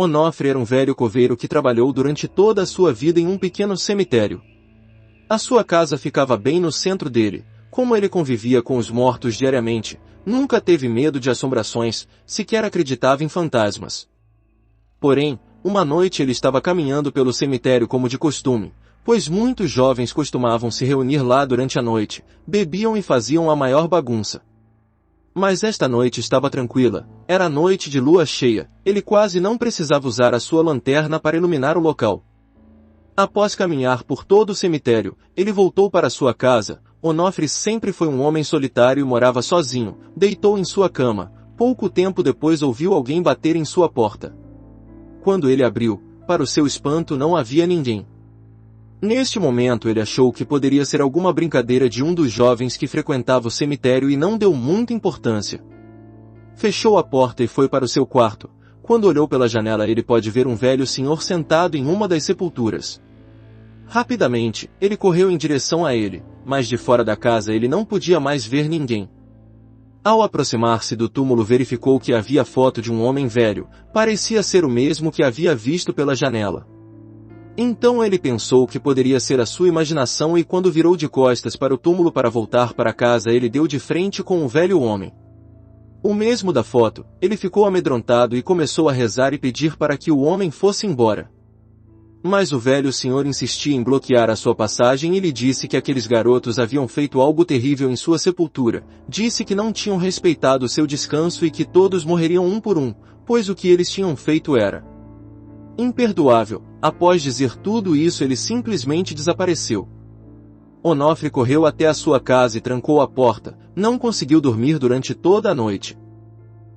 Onofre era um velho coveiro que trabalhou durante toda a sua vida em um pequeno cemitério. A sua casa ficava bem no centro dele. Como ele convivia com os mortos diariamente, nunca teve medo de assombrações, sequer acreditava em fantasmas. Porém, uma noite ele estava caminhando pelo cemitério como de costume, pois muitos jovens costumavam se reunir lá durante a noite, bebiam e faziam a maior bagunça. Mas esta noite estava tranquila, era noite de lua cheia, ele quase não precisava usar a sua lanterna para iluminar o local. Após caminhar por todo o cemitério, ele voltou para sua casa. Onofre sempre foi um homem solitário e morava sozinho, deitou em sua cama. Pouco tempo depois ouviu alguém bater em sua porta. Quando ele abriu, para o seu espanto não havia ninguém. Neste momento ele achou que poderia ser alguma brincadeira de um dos jovens que frequentava o cemitério e não deu muita importância. Fechou a porta e foi para o seu quarto. Quando olhou pela janela ele pode ver um velho senhor sentado em uma das sepulturas. Rapidamente, ele correu em direção a ele, mas de fora da casa ele não podia mais ver ninguém. Ao aproximar-se do túmulo verificou que havia foto de um homem velho, parecia ser o mesmo que havia visto pela janela. Então ele pensou que poderia ser a sua imaginação e quando virou de costas para o túmulo para voltar para casa ele deu de frente com o velho homem. O mesmo da foto, ele ficou amedrontado e começou a rezar e pedir para que o homem fosse embora. Mas o velho senhor insistia em bloquear a sua passagem e lhe disse que aqueles garotos haviam feito algo terrível em sua sepultura, disse que não tinham respeitado seu descanso e que todos morreriam um por um, pois o que eles tinham feito era imperdoável. Após dizer tudo isso ele simplesmente desapareceu. Onofre correu até a sua casa e trancou a porta, não conseguiu dormir durante toda a noite.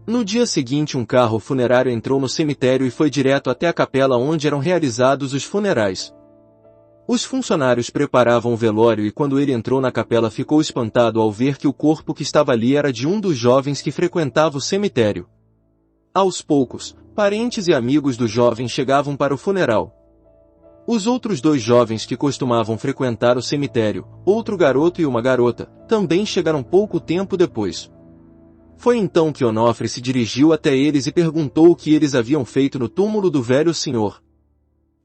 No dia seguinte um carro funerário entrou no cemitério e foi direto até a capela onde eram realizados os funerais. Os funcionários preparavam o velório e quando ele entrou na capela ficou espantado ao ver que o corpo que estava ali era de um dos jovens que frequentava o cemitério. Aos poucos, parentes e amigos do jovem chegavam para o funeral. Os outros dois jovens que costumavam frequentar o cemitério, outro garoto e uma garota, também chegaram pouco tempo depois. Foi então que Onofre se dirigiu até eles e perguntou o que eles haviam feito no túmulo do velho senhor.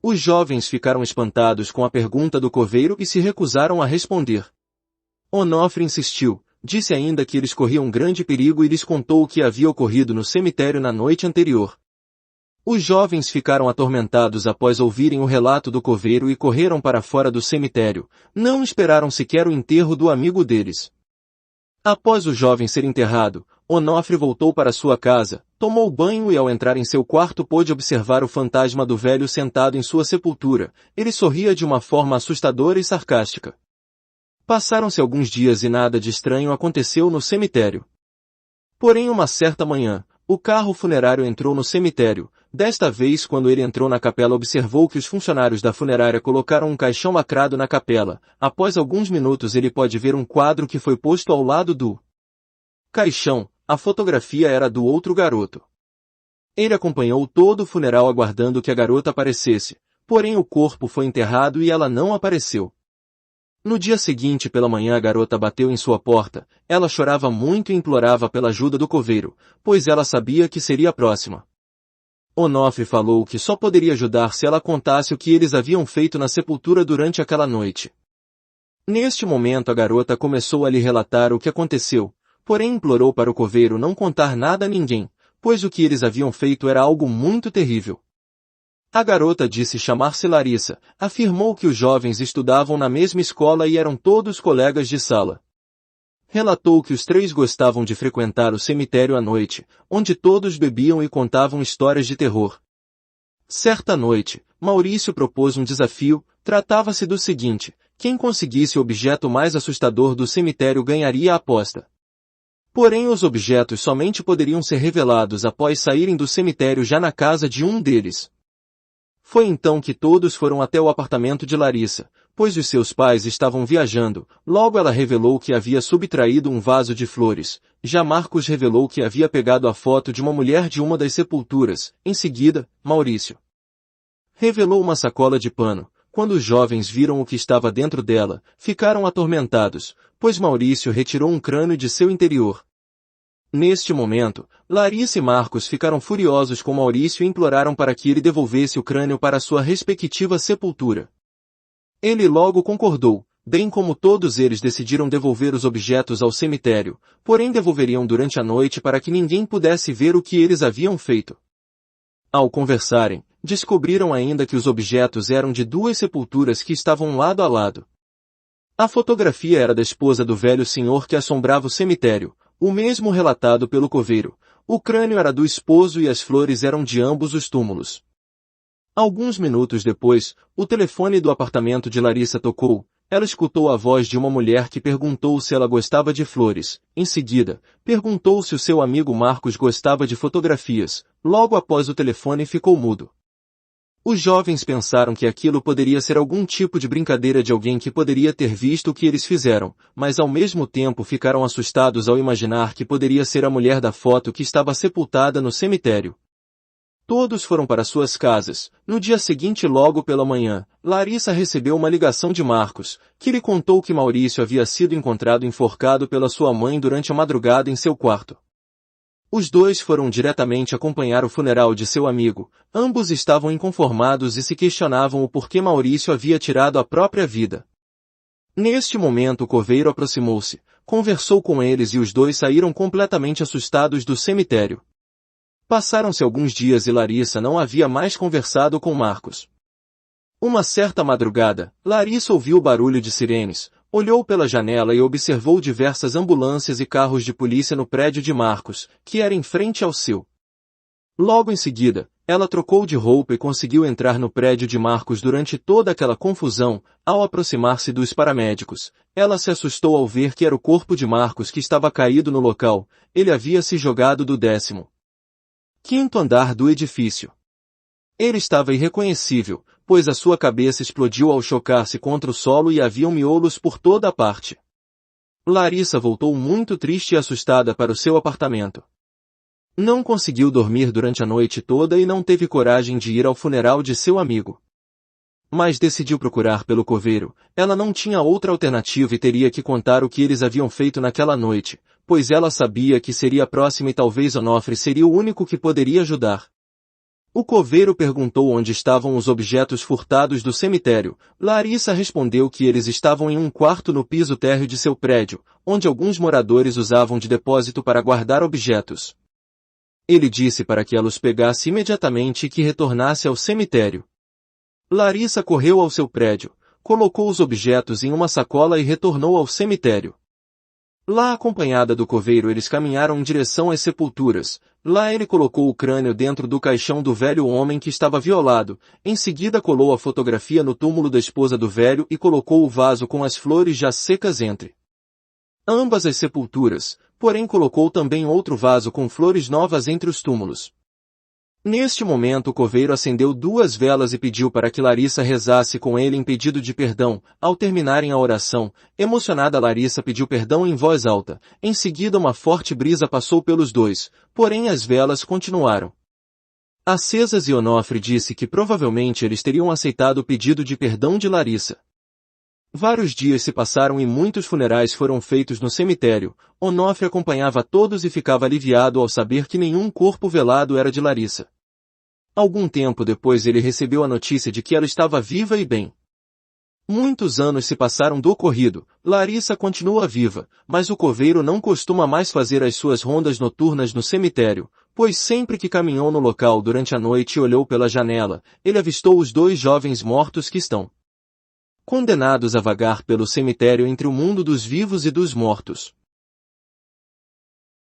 Os jovens ficaram espantados com a pergunta do coveiro e se recusaram a responder. Onofre insistiu, disse ainda que eles corriam grande perigo e lhes contou o que havia ocorrido no cemitério na noite anterior. Os jovens ficaram atormentados após ouvirem o relato do coveiro e correram para fora do cemitério, não esperaram sequer o enterro do amigo deles. Após o jovem ser enterrado, Onofre voltou para sua casa, tomou banho e ao entrar em seu quarto pôde observar o fantasma do velho sentado em sua sepultura. Ele sorria de uma forma assustadora e sarcástica. Passaram-se alguns dias e nada de estranho aconteceu no cemitério. Porém uma certa manhã, o carro funerário entrou no cemitério. Desta vez quando ele entrou na capela observou que os funcionários da funerária colocaram um caixão lacrado na capela. Após alguns minutos ele pode ver um quadro que foi posto ao lado do caixão. A fotografia era do outro garoto. Ele acompanhou todo o funeral aguardando que a garota aparecesse, porém o corpo foi enterrado e ela não apareceu. No dia seguinte pela manhã a garota bateu em sua porta, ela chorava muito e implorava pela ajuda do coveiro, pois ela sabia que seria a próxima. Onofre falou que só poderia ajudar se ela contasse o que eles haviam feito na sepultura durante aquela noite. Neste momento a garota começou a lhe relatar o que aconteceu, porém implorou para o coveiro não contar nada a ninguém, pois o que eles haviam feito era algo muito terrível. A garota disse chamar-se Larissa, afirmou que os jovens estudavam na mesma escola e eram todos colegas de sala. Relatou que os três gostavam de frequentar o cemitério à noite, onde todos bebiam e contavam histórias de terror. Certa noite, Maurício propôs um desafio, tratava-se do seguinte: quem conseguisse o objeto mais assustador do cemitério ganharia a aposta. Porém os objetos somente poderiam ser revelados após saírem do cemitério já na casa de um deles. Foi então que todos foram até o apartamento de Larissa, pois os seus pais estavam viajando. Logo ela revelou que havia subtraído um vaso de flores. Já Marcos revelou que havia pegado a foto de uma mulher de uma das sepulturas. Em seguida, Maurício revelou uma sacola de pano. Quando os jovens viram o que estava dentro dela, ficaram atormentados, pois Maurício retirou um crânio de seu interior. Neste momento, Larissa e Marcos ficaram furiosos com Maurício e imploraram para que ele devolvesse o crânio para sua respectiva sepultura. Ele logo concordou, bem como todos eles decidiram devolver os objetos ao cemitério, porém devolveriam durante a noite para que ninguém pudesse ver o que eles haviam feito. Ao conversarem, descobriram ainda que os objetos eram de duas sepulturas que estavam lado a lado. A fotografia era da esposa do velho senhor que assombrava o cemitério, o mesmo relatado pelo coveiro. O crânio era do esposo e as flores eram de ambos os túmulos. Alguns minutos depois, o telefone do apartamento de Larissa tocou. Ela escutou a voz de uma mulher que perguntou se ela gostava de flores. Em seguida, perguntou se o seu amigo Marcos gostava de fotografias. Logo após o telefone ficou mudo. Os jovens pensaram que aquilo poderia ser algum tipo de brincadeira de alguém que poderia ter visto o que eles fizeram, mas ao mesmo tempo ficaram assustados ao imaginar que poderia ser a mulher da foto que estava sepultada no cemitério. Todos foram para suas casas. No dia seguinte, logo pela manhã, Larissa recebeu uma ligação de Marcos, que lhe contou que Maurício havia sido encontrado enforcado pela sua mãe durante a madrugada em seu quarto. Os dois foram diretamente acompanhar o funeral de seu amigo. Ambos estavam inconformados e se questionavam o porquê Maurício havia tirado a própria vida. Neste momento o coveiro aproximou-se, conversou com eles e os dois saíram completamente assustados do cemitério. Passaram-se alguns dias e Larissa não havia mais conversado com Marcos. Uma certa madrugada, Larissa ouviu o barulho de sirenes, olhou pela janela e observou diversas ambulâncias e carros de polícia no prédio de Marcos, que era em frente ao seu. Logo em seguida, ela trocou de roupa e conseguiu entrar no prédio de Marcos durante toda aquela confusão. Ao aproximar-se dos paramédicos, ela se assustou ao ver que era o corpo de Marcos que estava caído no local. Ele havia se jogado do 15º andar do edifício. Ele estava irreconhecível, pois a sua cabeça explodiu ao chocar-se contra o solo e haviam miolos por toda a parte. Larissa voltou muito triste e assustada para o seu apartamento. Não conseguiu dormir durante a noite toda e não teve coragem de ir ao funeral de seu amigo. Mas decidiu procurar pelo coveiro. Ela não tinha outra alternativa e teria que contar o que eles haviam feito naquela noite, pois ela sabia que seria a próxima e talvez Onofre seria o único que poderia ajudar. O coveiro perguntou onde estavam os objetos furtados do cemitério. Larissa respondeu que eles estavam em um quarto no piso térreo de seu prédio, onde alguns moradores usavam de depósito para guardar objetos. Ele disse para que ela os pegasse imediatamente e que retornasse ao cemitério. Larissa correu ao seu prédio, colocou os objetos em uma sacola e retornou ao cemitério. Lá, acompanhada do coveiro, eles caminharam em direção às sepulturas. Lá ele colocou o crânio dentro do caixão do velho homem que estava violado. Em seguida colou a fotografia no túmulo da esposa do velho e colocou o vaso com as flores já secas entre ambas as sepulturas, porém colocou também outro vaso com flores novas entre os túmulos. Neste momento o coveiro acendeu 2 velas e pediu para que Larissa rezasse com ele em pedido de perdão. Ao terminarem a oração, emocionada Larissa pediu perdão em voz alta. Em seguida uma forte brisa passou pelos dois, porém as velas continuaram acesas e Onofre disse que provavelmente eles teriam aceitado o pedido de perdão de Larissa. Vários dias se passaram e muitos funerais foram feitos no cemitério. Onofre acompanhava todos e ficava aliviado ao saber que nenhum corpo velado era de Larissa. Algum tempo depois ele recebeu a notícia de que ela estava viva e bem. Muitos anos se passaram do ocorrido. Larissa continua viva, mas o coveiro não costuma mais fazer as suas rondas noturnas no cemitério, pois sempre que caminhou no local durante a noite e olhou pela janela, ele avistou os 2 jovens mortos que estão condenados a vagar pelo cemitério entre o mundo dos vivos e dos mortos.